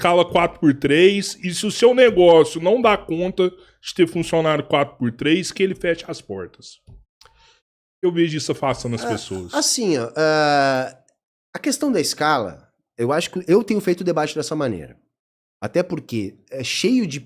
escala 4x3 e se o seu negócio não dá conta de ter funcionário 4x3, que ele feche as portas. Eu vejo isso afastando as pessoas. Assim, ó, a questão da escala, eu acho que eu tenho feito o debate dessa maneira. Até porque é cheio de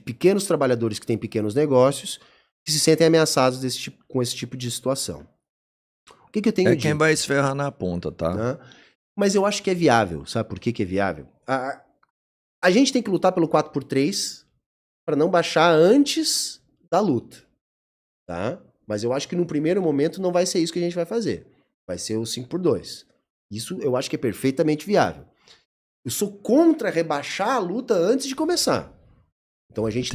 pequenos trabalhadores que têm pequenos negócios que se sentem ameaçados com esse tipo de situação. O que eu tenho dito? Quem vai se ferrar na ponta, tá? Né? Mas eu acho que é viável. Sabe por que é viável? A gente tem que lutar pelo 4x3 para não baixar antes da luta. Tá? Mas eu acho que no primeiro momento não vai ser isso que a gente vai fazer. Vai ser o 5x2. Isso eu acho que é perfeitamente viável. Eu sou contra rebaixar a luta antes de começar. Então a gente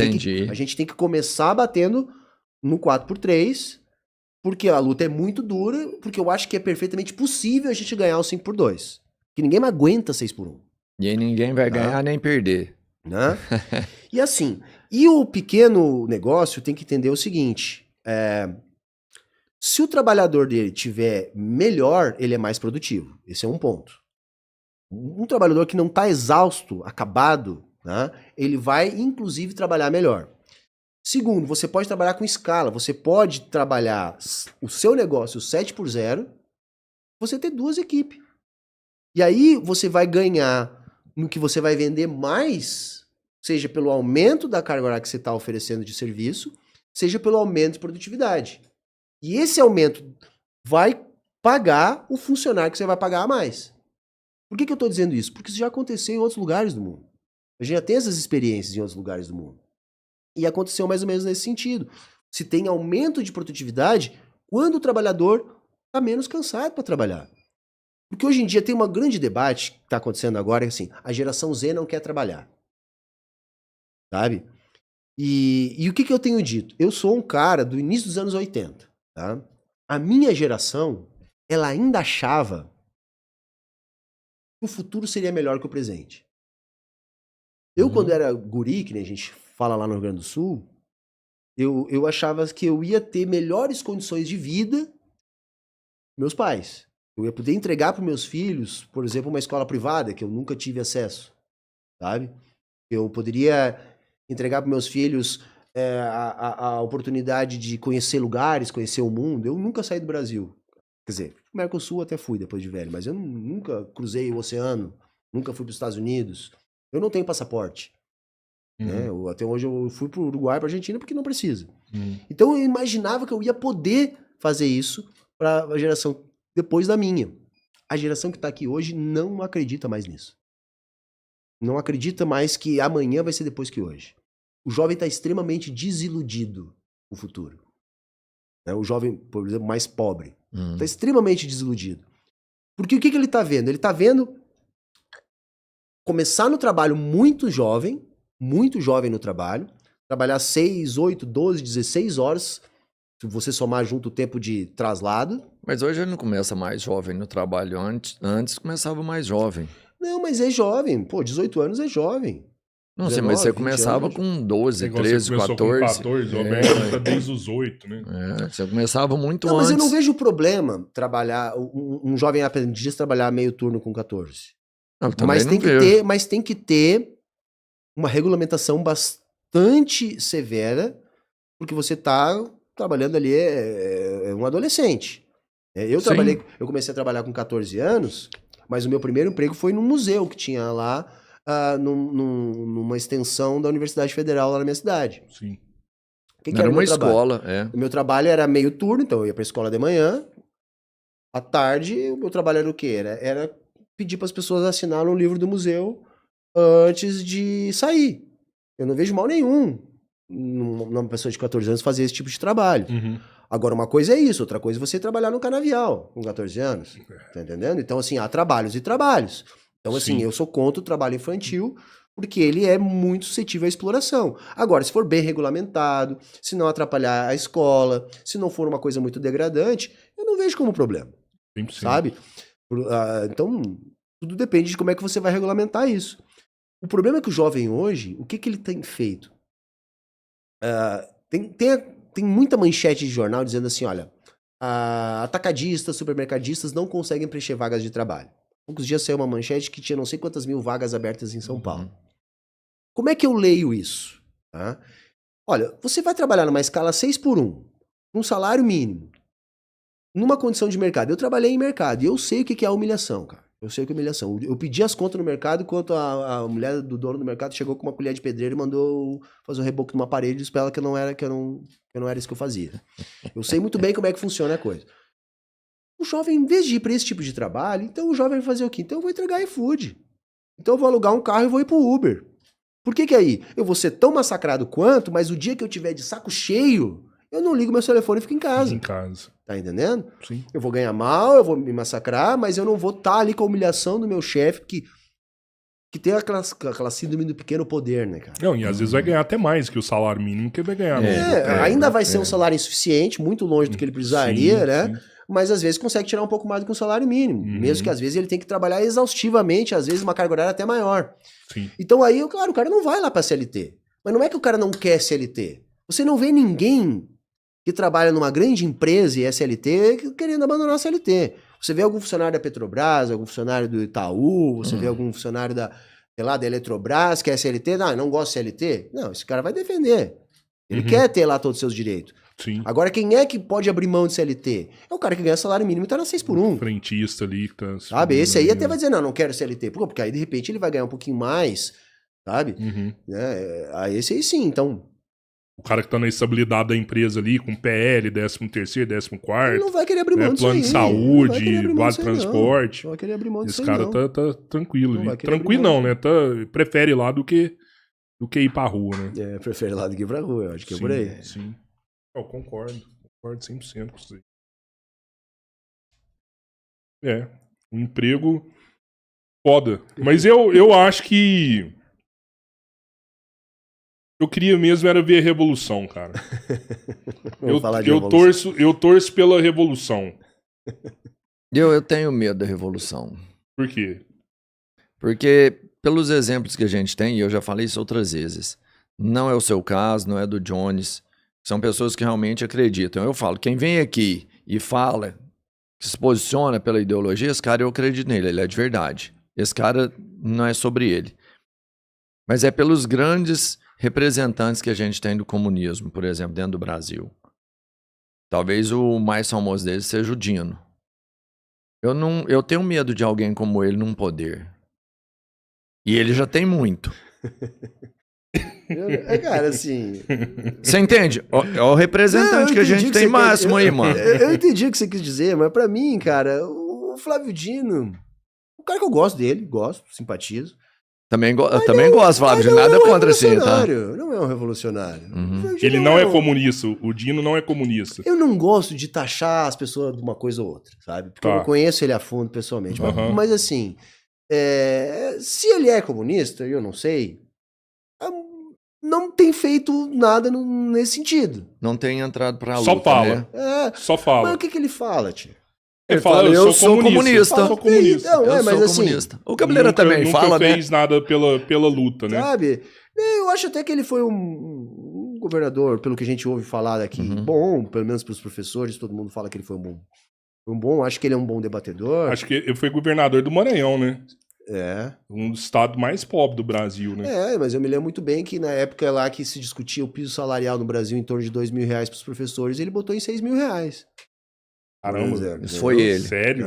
tem que começar batendo no 4x3, porque a luta é muito dura, porque eu acho que é perfeitamente possível a gente ganhar o 5x2. Que ninguém mais aguenta 6x1. E aí ninguém vai ganhar nem perder. Né? E assim, o pequeno negócio tem que entender o seguinte, se o trabalhador dele tiver melhor, ele é mais produtivo. Esse é um ponto. Um trabalhador que não está exausto, acabado, né, ele vai, inclusive, trabalhar melhor. Segundo, você pode trabalhar com escala. Você pode trabalhar o seu negócio 7x0, você ter 2 equipes. E aí você vai ganhar no que você vai vender mais, seja pelo aumento da carga horária que você está oferecendo de serviço, seja pelo aumento de produtividade. E esse aumento vai pagar o funcionário que você vai pagar a mais. Por que eu estou dizendo isso? Porque isso já aconteceu em outros lugares do mundo. A gente já tem essas experiências em outros lugares do mundo. E aconteceu mais ou menos nesse sentido. Se tem aumento de produtividade quando o trabalhador está menos cansado para trabalhar. Porque hoje em dia tem um grande debate que está acontecendo agora, assim, a geração Z não quer trabalhar. Sabe? E o que eu tenho dito? Eu sou um cara do início dos anos 80. Tá? A minha geração, ela ainda achava que o futuro seria melhor que o presente. Eu, quando era guri, que nem a gente fala lá no Rio Grande do Sul, eu achava que eu ia ter melhores condições de vida que meus pais. Eu ia poder entregar para meus filhos, por exemplo, uma escola privada, que eu nunca tive acesso, sabe? Eu poderia entregar para meus filhos a oportunidade de conhecer lugares, conhecer o mundo. Eu nunca saí do Brasil. Quer dizer, o Mercosul até fui depois de velho, mas eu nunca cruzei o oceano, nunca fui para os Estados Unidos. Eu não tenho passaporte. Né? Até hoje eu fui para o Uruguai, para a Argentina, porque não precisa. Então eu imaginava que eu ia poder fazer isso para a geração depois da minha. A geração que está aqui hoje não acredita mais nisso. Não acredita mais que amanhã vai ser depois que hoje. O jovem está extremamente desiludido com o futuro. Né? O jovem, por exemplo, mais pobre, está extremamente desiludido. Porque o que ele está vendo? Ele está vendo começar no trabalho muito jovem no trabalho, trabalhar 6, 8, 12, 16 horas, se você somar junto o tempo de traslado. Mas hoje ele não começa mais jovem no trabalho. Antes começava mais jovem. Não, mas é jovem. Pô, 18 anos é jovem. Não sei, mas você começava com 12, 13, 14. Com 14, o Alberto tá desde os 8, né? Você começava muito antes. Mas eu não vejo problema trabalhar, um jovem aprendiz trabalhar meio turno com 14. Mas tem que ter uma regulamentação bastante severa, porque você tá trabalhando ali, é um adolescente. Eu comecei a trabalhar com 14 anos, mas o meu primeiro emprego foi num museu que tinha lá, numa extensão da Universidade Federal lá na minha cidade. Sim. Que era uma escola, O meu trabalho era meio turno, então eu ia pra escola de manhã, à tarde, o meu trabalho era o quê? Era pedir para as pessoas assinarem um livro do museu antes de sair. Eu não vejo mal nenhum numa pessoa de 14 anos fazer esse tipo de trabalho. Agora, uma coisa é isso, outra coisa é você trabalhar no canavial com 14 anos. Tá entendendo? Então, assim, há trabalhos e trabalhos. Então, assim, eu sou contra o trabalho infantil porque ele é muito suscetível à exploração. Agora, se for bem regulamentado, se não atrapalhar a escola, se não for uma coisa muito degradante, eu não vejo como problema. 100%. Sabe? Então, tudo depende de como é que você vai regulamentar isso. O problema é que o jovem hoje, o que ele tem feito? Tem muita manchete de jornal dizendo assim, olha, atacadistas, supermercadistas não conseguem preencher vagas de trabalho. Poucos dias saiu uma manchete que tinha não sei quantas mil vagas abertas em São Paulo. Como é que eu leio isso? Tá? Olha, você vai trabalhar numa escala 6x1, um salário mínimo, numa condição de mercado. Eu trabalhei em mercado e eu sei o que é a humilhação, cara. Eu sei o que é humilhação. Eu pedi as contas no mercado enquanto a mulher do dono do mercado chegou com uma colher de pedreiro e mandou fazer um reboco numa parede e disse pra ela que eu não era isso que eu fazia. Eu sei muito bem como é que funciona a coisa. O jovem, em vez de ir para esse tipo de trabalho, então o jovem vai fazer o quê? Então eu vou entregar iFood. Então eu vou alugar um carro e vou ir pro Uber. Por que aí? Eu vou ser tão massacrado quanto, mas o dia que eu tiver de saco cheio, eu não ligo meu telefone e fico em casa. Em casa. Tá entendendo? Sim. Eu vou ganhar mal, eu vou me massacrar, mas eu não vou estar ali com a humilhação do meu chefe que tem aquela síndrome do pequeno poder, né, cara? Não, e às vezes vai ganhar até mais que o salário mínimo que vai ganhar. Ainda vai ser um salário insuficiente, muito longe do que ele precisaria, sim, né? Sim. Mas às vezes consegue tirar um pouco mais do que um salário mínimo. Mesmo que às vezes ele tem que trabalhar exaustivamente, às vezes uma carga horária até maior. Sim. Então aí, claro, o cara não vai lá pra CLT. Mas não é que o cara não quer CLT. Você não vê ninguém que trabalha numa grande empresa e é CLT querendo abandonar a CLT. Você vê algum funcionário da Petrobras, algum funcionário do Itaú, você vê algum funcionário da Eletrobras que é CLT, não gosta de CLT? Não, esse cara vai defender. Ele quer ter lá todos os seus direitos. Sim. Agora, quem é que pode abrir mão de CLT? É o cara que ganha salário mínimo e tá na 6x1. Frentista ali que tá... Sabe? Esse aí até vai dizer, não quero CLT. Porque aí, de repente, ele vai ganhar um pouquinho mais, sabe? Esse aí sim, então... O cara que tá na estabilidade da empresa ali, com PL, 13º, 14º... Ele não vai querer abrir mão disso plano aí. de saúde, vale transporte. Não vai querer abrir mão disso Esse aí, cara tá tranquilo ali. Tranquilo mão não, né? Prefere lá do que ir pra rua, né? Prefere lá do que ir pra rua, eu acho que é por aí. Sim. Eu concordo 100% com isso aí. Um emprego foda. Mas eu acho que eu queria mesmo era ver a revolução, cara. Eu torço pela revolução. Eu tenho medo da revolução. Por quê? Porque, pelos exemplos que a gente tem, e eu já falei isso outras vezes, não é o seu caso, não é do Jones, são pessoas que realmente acreditam. Eu falo, quem vem aqui e fala, que se posiciona pela ideologia, esse cara eu acredito nele, ele é de verdade. Esse cara não é sobre ele. Mas é pelos grandes representantes que a gente tem do comunismo, por exemplo, dentro do Brasil. Talvez o mais famoso deles seja o Dino. Eu tenho medo de alguém como ele num poder. E ele já tem muito. Cara, assim... Você entende? É o representante que a gente tem máximo aí, mano. Eu entendi o que você quis dizer, mas pra mim, cara, o Flávio Dino... O cara que eu gosto dele, simpatizo. Também gosto, Flávio, de nada contra assim, tá? Não é um revolucionário. Ele não é comunista, o Dino não é comunista. Eu não gosto de taxar as pessoas de uma coisa ou outra, sabe? Porque eu não conheço ele a fundo pessoalmente. Mas assim, se ele é comunista, eu não sei, não tem feito nada nesse sentido. Não tem entrado pra luta, Só fala. né? Só fala. Mas o que ele fala, tio? Ele fala, eu sou comunista. Eu sou comunista. O Cabeleira também fala, né? Nunca fez nada pela luta, né? Sabe? Eu acho até que ele foi um governador, pelo que a gente ouve falar daqui, bom, pelo menos para os professores, todo mundo fala que ele foi um bom. Acho que ele é um bom debatedor. Acho que ele foi governador do Maranhão, né? Um dos estados mais pobres do Brasil, né? Mas eu me lembro muito bem que na época lá que se discutia o piso salarial no Brasil em torno de R$2.000 para os professores, ele botou em R$6.000. Caramba, isso foi ele. Sério?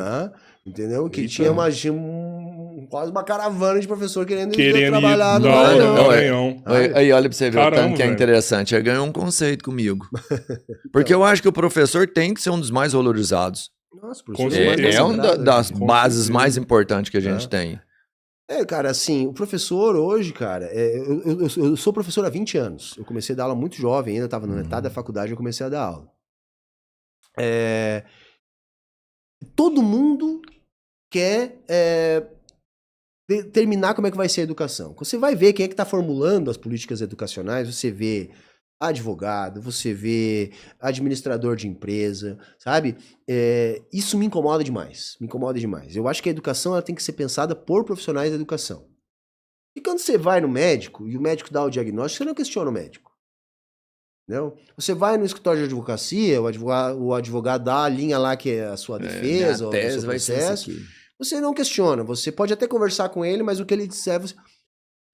Entendeu? Que tinha quase uma caravana de professor querendo trabalhar no Maranhão. Aí, olha pra você ver o tanto que é interessante. Ele ganhou um conceito comigo. Porque eu acho que o professor tem que ser um dos mais valorizados. Nossa, é uma das bases mais importantes que a gente tem. Cara, assim, o professor hoje, cara, eu sou professor há 20 anos. Eu comecei a dar aula muito jovem, ainda estava na metade da faculdade, eu comecei a dar aula. Todo mundo quer determinar como é que vai ser a educação. Você vai ver quem é que está formulando as políticas educacionais, você vê advogado, você vê administrador de empresa, sabe? Isso me incomoda demais, Eu acho que a educação ela tem que ser pensada por profissionais da educação. E quando você vai no médico, e o médico dá o diagnóstico, você não questiona o médico. Entendeu? Você vai no escritório de advocacia, o advogado dá a linha lá que é a sua defesa, ou o seu processo. Você não questiona, você pode até conversar com ele, mas o que ele disser,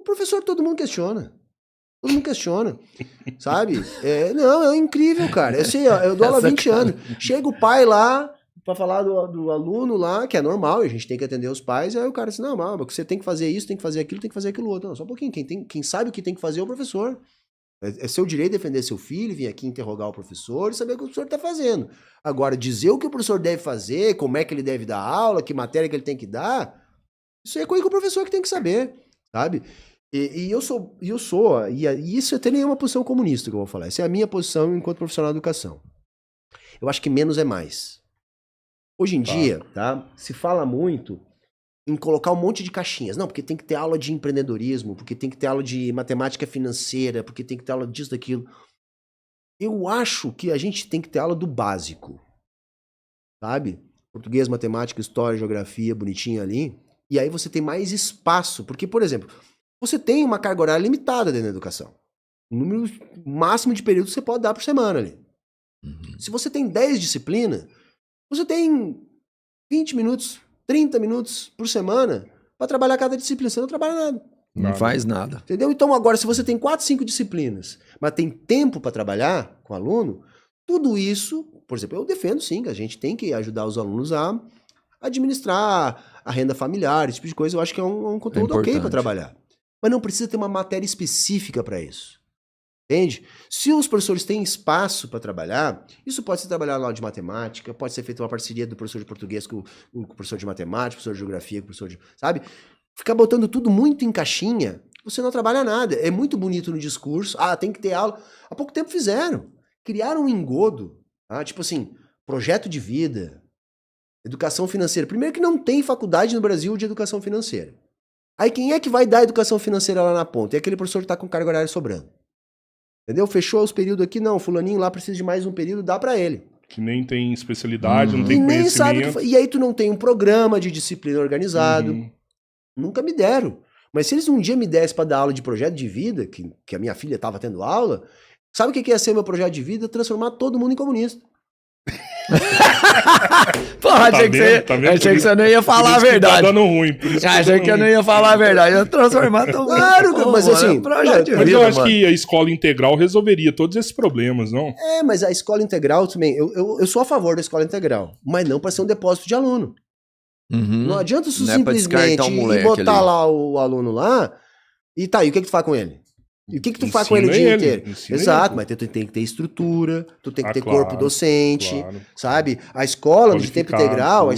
O professor, todo mundo questiona. Todo mundo questiona, sabe? Não, é incrível, cara. Eu sei, eu dou aula há 20 anos. Chega o pai lá pra falar do aluno lá, que é normal, a gente tem que atender os pais, e aí o cara diz, não, mas você tem que fazer isso, tem que fazer aquilo, tem que fazer aquilo outro. Não, só um pouquinho. Quem sabe o que tem que fazer é o professor. É seu direito defender seu filho, vir aqui interrogar o professor e saber o que o professor está fazendo. Agora, dizer o que o professor deve fazer, como é que ele deve dar aula, que matéria que ele tem que dar, isso é coisa que o professor que tem que saber, sabe? E isso até nem é uma posição comunista que eu vou falar. Essa é a minha posição enquanto profissional de educação. Eu acho que menos é mais. Hoje em dia, tá, se fala muito em colocar um monte de caixinhas. Não, porque tem que ter aula de empreendedorismo, porque tem que ter aula de matemática financeira, porque tem que ter aula disso, daquilo. Eu acho que a gente tem que ter aula do básico, sabe? Português, matemática, história, geografia, bonitinho ali. E aí você tem mais espaço, porque, por exemplo, você tem uma carga horária limitada dentro da educação. O número máximo de períodos você pode dar por semana ali. Se você tem 10 disciplinas, você tem 20 minutos, 30 minutos por semana para trabalhar cada disciplina. Você não trabalha nada. Não faz nada. Entendeu? Então agora, se você tem 4, 5 disciplinas, mas tem tempo para trabalhar com o aluno, tudo isso, por exemplo, eu defendo sim que a gente tem que ajudar os alunos a administrar a renda familiar, esse tipo de coisa. Eu acho que é um conteúdo ok para trabalhar. Mas não precisa ter uma matéria específica para isso. Entende? Se os professores têm espaço para trabalhar, isso pode ser trabalhado na aula de matemática, pode ser feita uma parceria do professor de português com o professor de matemática, professor de geografia, com o professor de... Sabe? Ficar botando tudo muito em caixinha, você não trabalha nada. É muito bonito no discurso. Ah, tem que ter aula. Há pouco tempo fizeram. Criaram um engodo. Tá? Tipo assim, projeto de vida, educação financeira. Primeiro que não tem faculdade no Brasil de educação financeira. Aí quem é que vai dar educação financeira lá na ponta? É aquele professor que está com carga horária sobrando. Entendeu? Fechou os períodos aqui, não, fulaninho lá precisa de mais um período, dá pra ele. Que nem tem especialidade, não tem e nem conhecimento. sabe e aí tu não tem um programa de disciplina organizado. Nunca me deram. Mas se eles um dia me dessem pra dar aula de projeto de vida, que a minha filha tava tendo aula, sabe o que ia ser meu projeto de vida? Transformar todo mundo em comunista. Porra, achei que você não ia falar a verdade. Tá dando ruim. Achei que eu não ia falar a verdade. Ia transformar todo mundo. Claro, mas assim... Mas eu acho que a escola integral resolveria todos esses problemas, não? Mas a escola integral também... Eu sou a favor da escola integral, mas não para ser um depósito de aluno. Não adianta isso simplesmente ir botar ali lá o aluno lá e tá, e o que tu faz com ele? E o que tu faz com ele o dia inteiro? Exato, mas tu tem que ter estrutura, tu tem que ter corpo docente, sabe? A escola de tempo integral,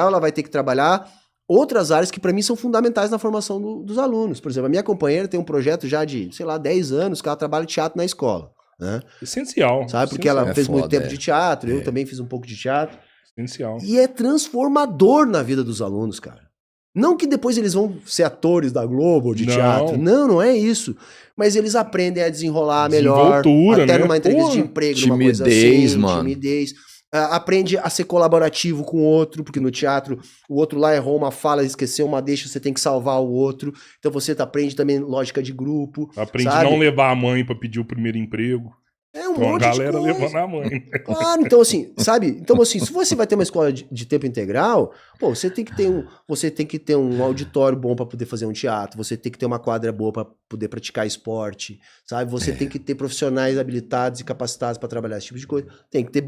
ela vai ter que trabalhar outras áreas que para mim são fundamentais na formação dos alunos. Por exemplo, a minha companheira tem um projeto já de, 10 anos que ela trabalha teatro na escola. Né? Essencial. Sabe? Porque ela fez muito tempo de teatro, eu também fiz um pouco de teatro. Essencial. E é transformador na vida dos alunos, cara. Não que depois eles vão ser atores da Globo ou de teatro. Não é isso. Mas eles aprendem a desenrolar melhor. Até numa entrevista de emprego, numa coisa assim. Timidez. Aprende a ser colaborativo com o outro, porque no teatro o outro lá errou uma fala, esqueceu uma deixa, você tem que salvar o outro. Então você aprende também lógica de grupo. Aprende a não levar a mãe para pedir o primeiro emprego. É um monte de coisa. A galera levando a mãe. Claro, então assim, sabe? Então assim, se você vai ter uma escola de tempo integral, pô, você tem que ter um auditório bom para poder fazer um teatro, você tem que ter uma quadra boa para poder praticar esporte, sabe? Você tem que ter profissionais habilitados e capacitados para trabalhar esse tipo de coisa. Tem que ter